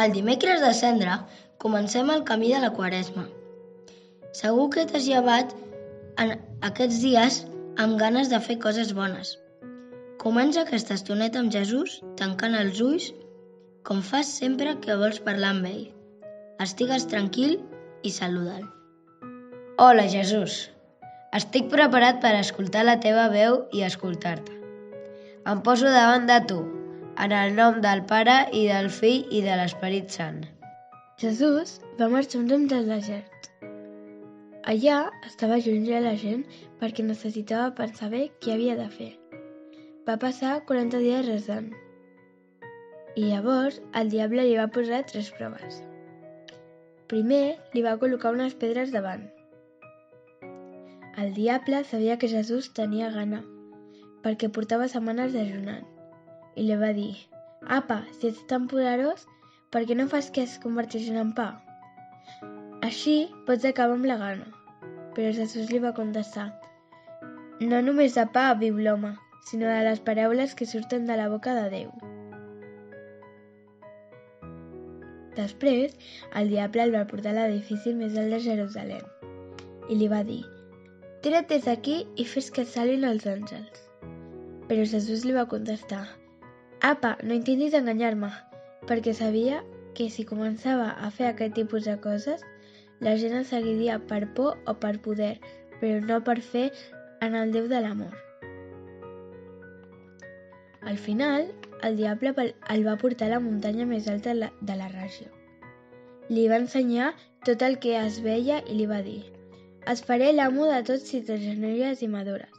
El dimecres de Cendra comencem el camí de la Quaresma. Segur que t'has llevat en aquests dies amb ganes de fer coses bones. Comença aquesta estoneta amb Jesús tancant els ulls com fas sempre que vols parlar amb ell. Estigues tranquil i saluda'l. Hola, Jesús. Estic preparat per escoltar la teva veu i escoltar-te. Em poso davant de tu, en el nom del Pare i del Fill i de l'Esperit Sant. Jesús va marxar un temps del desert. Allà estava lluny de la gent perquè necessitava per saber què havia de fer. Va passar 40 dies resant. I llavors el diable li va posar 3 proves. Primer li va col·locar unes pedres davant. El diable sabia que Jesús tenia gana, perquè portava setmanes dejunant, i li va dir: «Apa, si ets tan poderós, per què no fas que es converteixin en pa? Així pots acabar amb la gana». Però Jesús li va contestar: «No només de pa viu l'home, sinó de les paraules que surten de la boca de Déu». Després, el diable el va portar a l'edifici més alt de Jerusalem i li va dir: «Tira't des d'aquí i fes que et salvin els àngels». Però Jesús li va contestar: «Apa, no intentis enganyar-me», perquè sabia que si començava a fer aquest tipus de coses, la gent el seguiria per por o per poder, però no per fer en el Déu de l'amor. Al final, el diable el va portar a la muntanya més alta de la regió. Li va ensenyar tot el que es veia i li va dir: «Es faré l'amo de tots si t'agenolles i m'adores».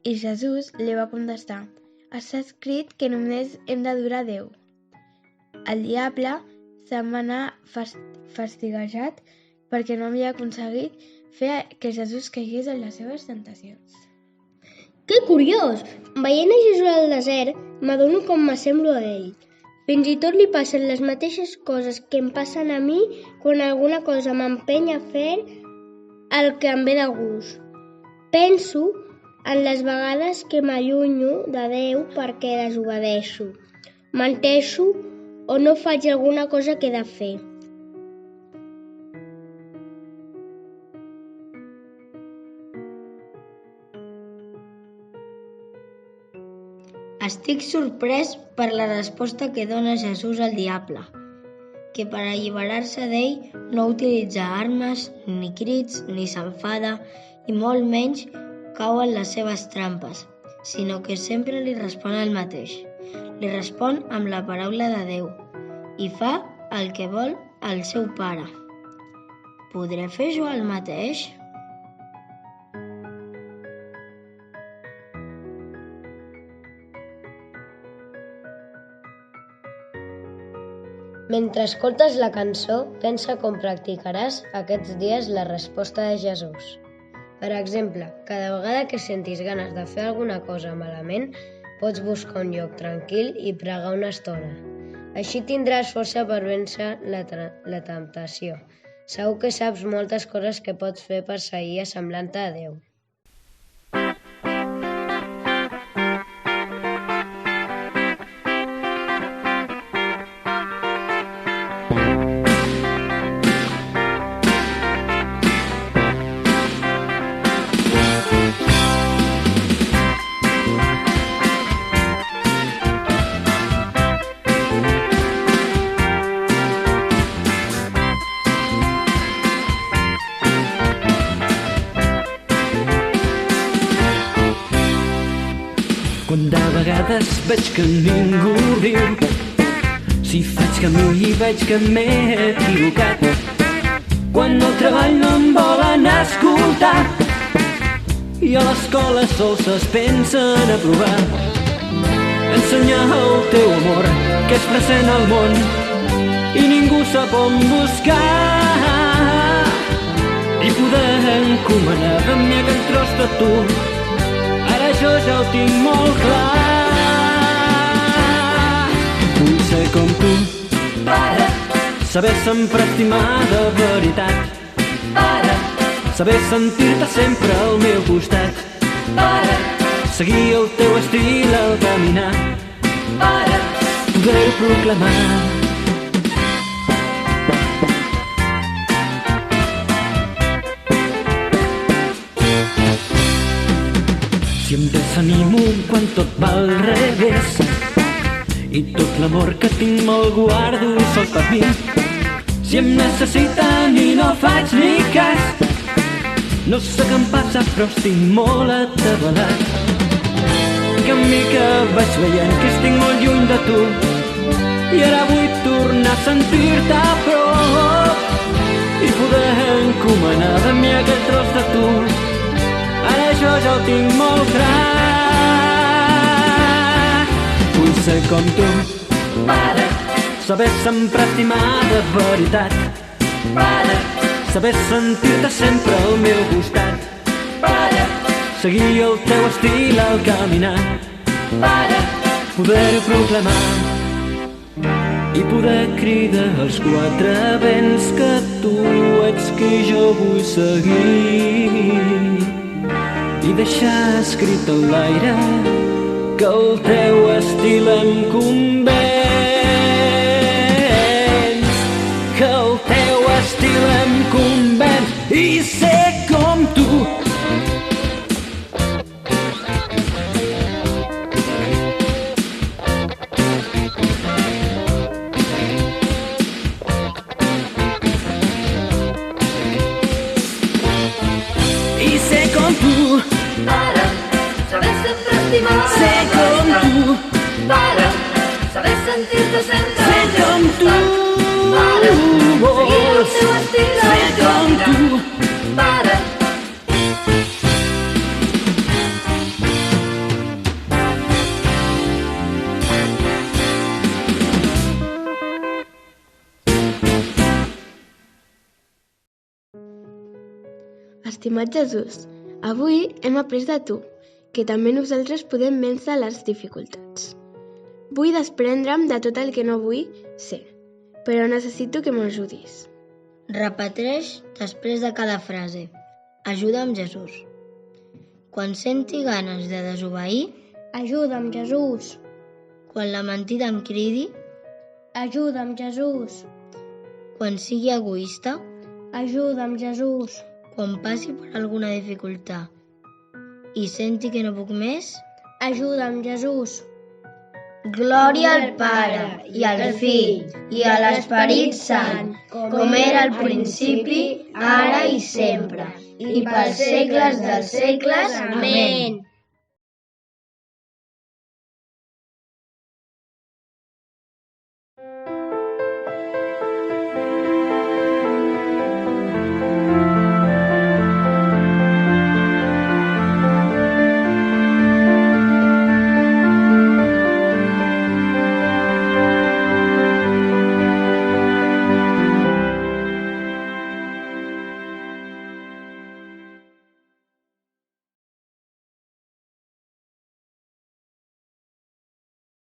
I Jesús li va contestar: «Està escrit que només hem d'adorar a Déu». El diable se'n va anar fastiguejat perquè no havia aconseguit fer que Jesús caigués en les seves tentacions. Que curiós! Veient a Jesús al desert, m'adono com m'assemblo a ell. Fins i tot li passen les mateixes coses que em passen a mi quan alguna cosa m'empeny a fer el que em ve de gust. Penso en les vegades que m'allunyo de Déu perquè desobedeixo, menteixo o no faig alguna cosa que he de fer. Estic sorprès per la resposta que dona Jesús al diable, que per alliberar-se d'ell no utilitza armes, ni crits, ni s'enfada, i molt menys cau en les seves trampes, sinó que sempre li respon el mateix. Li respon amb la paraula de Déu i fa el que vol el seu pare. Podré fer jo el mateix? Mentre escoltes la cançó, pensa com practicaràs aquests dies la resposta de Jesús. Per exemple, cada vegada que sentis ganes de fer alguna cosa malament, pots buscar un lloc tranquil i pregar una estona. Així tindràs força per vèncer la temptació. Segur que saps moltes coses que pots fer per seguir assemblant-te a Déu. Quan de vegades veig que ningú riu, si faig camí i veig que m'he equivocat, quan al treball no em volen escoltar i a l'escola sols es pensen a provar, ensenyar el teu amor que és present al món i ningú sap on buscar, i poder encomanar de mi aquell tros de tu. Ara jo ja ho tinc molt clar. Vull ser com tu, pare, saber sempre estimar de veritat, pare, saber sentir-te sempre al meu costat, pare, seguir el teu estil al caminar, pare, poder-ho proclamar. Si em desanimo quan tot va al revés i tot l'amor que tinc me'l guardo sol per mi, si em necessiten i no faig ni cas, no sé què em passa però estic molt atabalat. Que a mica vaig veient que estic molt lluny de tu i ara vull tornar a sentir-te a prop i poder encomanar de mi aquell tros de tu. Ara això ja ho tinc molt clar. Vull ser com tu, saber sempre estimar de veritat, saber sentir-te sempre al meu costat, seguir el teu estil al caminar, poder-ho proclamar i poder cridar als quatre vents que tu ets qui jo vull seguir i deixar escrit a l'aire que el teu estil em convenç, que el teu estil em convenç i ser com tu. I ser com tu, saber sempre estimar, ser com tu, saber sentir-te sempre ser com tu vols, ser com tu. Estimat Jesús, avui hem après de tu, que també nosaltres podem vèncer les dificultats. Vull desprendre'm de tot el que no vull ser, però necessito que m'ajudis. Repeteix després de cada frase. Ajuda'm, Jesús. Quan senti ganes de desobeir, Ajuda'm, Jesús. quan la mentida em cridi, Ajuda'm, Jesús. quan sigui egoista, Ajuda'm, Jesús. quan passi per alguna dificultat i senti que no puc més, Ajuda'm, Jesús. glòria al Pare, i al Fill, i a l'Esperit Sant, com era al principi, ara i sempre, i pels segles dels segles. Amén.